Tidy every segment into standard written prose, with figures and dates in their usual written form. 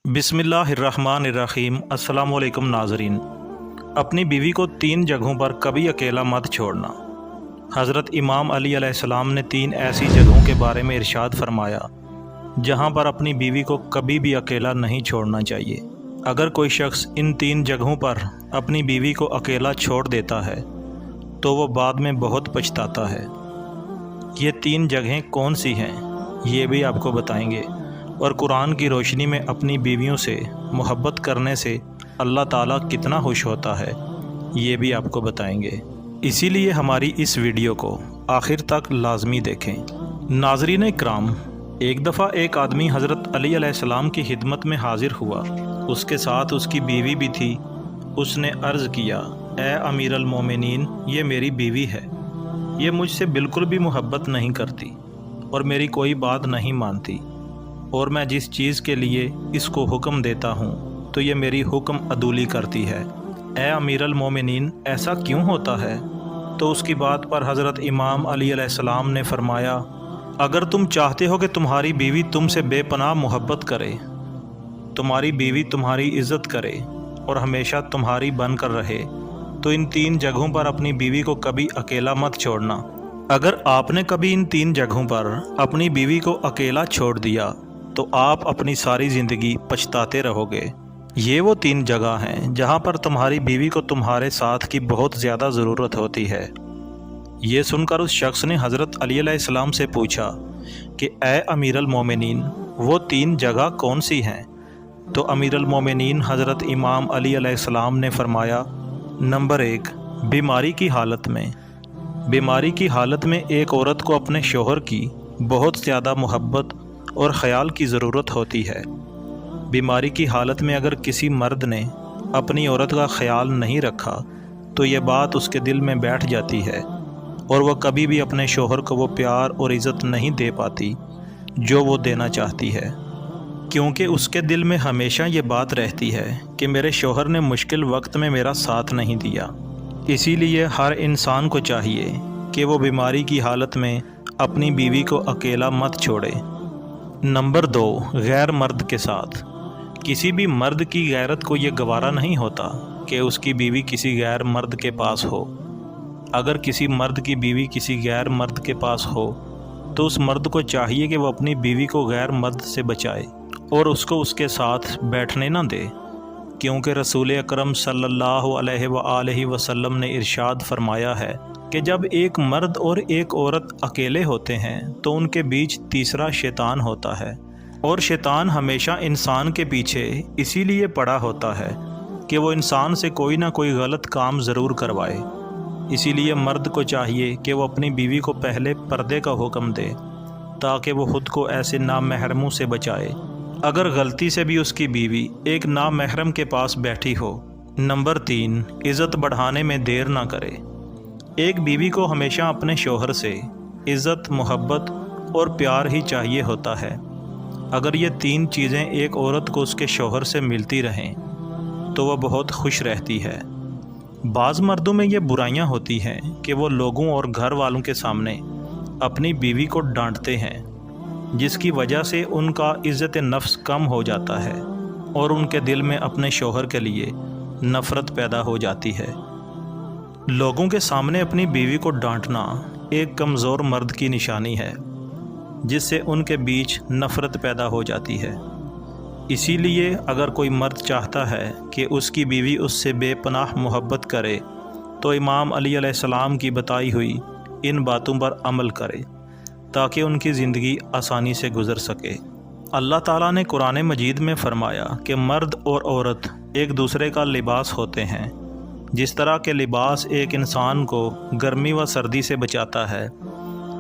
बिस्मिल्लाहिर्रहमानिर्रहीम। अस्सलाम वालेकुम नाज़रीन। अपनी बीवी को 3 जगहों पर कभी अकेला मत छोड़ना। हज़रत इमाम अली अलैहिस्सलाम ने 3 ऐसी जगहों के बारे में इरशाद फरमाया जहां पर अपनी बीवी को कभी भी अकेला नहीं छोड़ना चाहिए। अगर कोई शख्स इन 3 जगहों पर अपनी बीवी को अकेला छोड़ देता है तो वो बाद में बहुत पछताता है। ये 3 जगहें कौन सी हैं ये भी आपको बताएंगे, और कुरान की रोशनी में अपनी बीवियों से मोहब्बत करने से अल्लाह ताला कितना खुश होता है ये भी आपको बताएंगे। इसीलिए हमारी इस वीडियो को आखिर तक लाजमी देखें। नाज़रीन इकराम, एक दफ़ा एक आदमी हज़रत अली अलैहिस्सलाम की खिदमत में हाजिर हुआ। उसके साथ उसकी बीवी भी थी। उसने अर्ज़ किया, ए अमीर अल मोमिनीन, ये मेरी बीवी है। ये मुझसे बिल्कुल भी मोहब्बत नहीं करती और मेरी कोई बात नहीं मानती, और मैं जिस चीज़ के लिए इसको हुक्म देता हूँ तो ये मेरी हुक्म अदूली करती है। ए अमीर अल मोमिनीन, ऐसा क्यों होता है? तो उसकी बात पर हज़रत इमाम अली अलैहिस्सलाम ने फरमाया, अगर तुम चाहते हो कि तुम्हारी बीवी तुमसे बेपनाह मोहब्बत करे, तुम्हारी बीवी तुम्हारी इज़्ज़त करे और हमेशा तुम्हारी बन कर रहे, तो इन 3 जगहों पर अपनी बीवी को कभी अकेला मत छोड़ना। अगर आपने कभी इन 3 जगहों पर अपनी बीवी को अकेला छोड़ दिया तो आप अपनी सारी ज़िंदगी पछताते रहोगे। ये वो 3 जगह हैं जहाँ पर तुम्हारी बीवी को तुम्हारे साथ की बहुत ज़्यादा ज़रूरत होती है। ये सुनकर उस शख्स ने हज़रत अली अलैहिस्सलाम से पूछा कि ए अमीर अल मोमिनीन, वो 3 जगह कौन सी हैं? तो अमीर अल मोमिनीन हज़रत इमाम अली अलैहिस्सलाम ने फरमाया, नंबर 1, बीमारी की हालत में। बीमारी की हालत में एक औरत को अपने शोहर की बहुत ज़्यादा मोहब्बत और ख़याल की ज़रूरत होती है। बीमारी की हालत में अगर किसी मर्द ने अपनी औरत का ख़याल नहीं रखा तो ये बात उसके दिल में बैठ जाती है और वह कभी भी अपने शोहर को वो प्यार और इज़्ज़त नहीं दे पाती जो वो देना चाहती है, क्योंकि उसके दिल में हमेशा ये बात रहती है कि मेरे शोहर ने मुश्किल वक्त में मेरा साथ नहीं दिया। इसीलिए हर इंसान को चाहिए कि वो बीमारी की हालत में अपनी बीवी को अकेला मत छोड़े। नंबर 2, गैर मर्द के साथ। किसी भी मर्द की गैरत को ये गवारा नहीं होता कि उसकी बीवी किसी गैर मर्द के पास हो। अगर किसी मर्द की बीवी किसी गैर मर्द के पास हो तो उस मर्द को चाहिए कि वो अपनी बीवी को गैर मर्द से बचाए और उसको उसके साथ बैठने ना दे, क्योंकि रसूल अकरम सल्लल्लाहु अलैहि वसल्लम ने इरशाद फरमाया है कि जब एक मर्द और एक औरत अकेले होते हैं तो उनके बीच तीसरा शैतान होता है, और शैतान हमेशा इंसान के पीछे इसीलिए पड़ा होता है कि वो इंसान से कोई ना कोई गलत काम ज़रूर करवाए। इसीलिए मर्द को चाहिए कि वो अपनी बीवी को पहले पर्दे का हुक्म दे ताकि वो ख़ुद को ऐसे नामहरमों से बचाए अगर गलती से भी उसकी बीवी एक नामहरम के पास बैठी हो। नंबर 3, इज़्ज़त बढ़ाने में देर ना करे। एक बीवी को हमेशा अपने शोहर से इज़्ज़त, मोहब्बत और प्यार ही चाहिए होता है। अगर ये 3 चीज़ें एक औरत को उसके शोहर से मिलती रहें तो वह बहुत खुश रहती है। बाज़ मर्दों में ये बुराइयां होती हैं कि वो लोगों और घर वालों के सामने अपनी बीवी को डांटते हैं, जिसकी वजह से उनका इज़्ज़त नफ्स कम हो जाता है और उनके दिल में अपने शोहर के लिए नफ़रत पैदा हो जाती है। लोगों के सामने अपनी बीवी को डांटना एक कमज़ोर मर्द की निशानी है, जिससे उनके बीच नफ़रत पैदा हो जाती है। इसीलिए अगर कोई मर्द चाहता है कि उसकी बीवी उससे बेपनाह मोहब्बत करे तो इमाम अली अलैहिस्सलाम की बताई हुई इन बातों पर अमल करे ताकि उनकी ज़िंदगी आसानी से गुज़र सके। अल्लाह ताला ने कुरान मजीद में फ़रमाया कि मर्द और औरत एक दूसरे का लिबास होते हैं। जिस तरह के लिबास एक इंसान को गर्मी व सर्दी से बचाता है,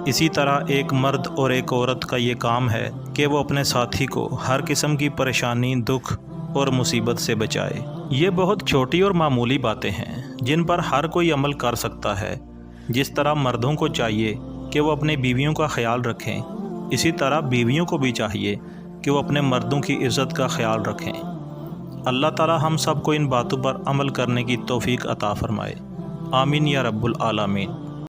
इसी तरह एक मर्द और एक औरत का ये काम है कि वो अपने साथी को हर किस्म की परेशानी, दुख और मुसीबत से बचाए। ये बहुत छोटी और मामूली बातें हैं जिन पर हर कोई अमल कर सकता है। जिस तरह मर्दों को चाहिए कि वो अपने बीवियों का ख्याल रखें, इसी तरह बीवियों को भी चाहिए कि वो अपने मर्दों की इज़्ज़त का ख्याल रखें। अल्लाह ताला हम सब को इन बातों पर अमल करने की तौफीक अता फ़रमाए। आमीन या रब्बुल आलमीन।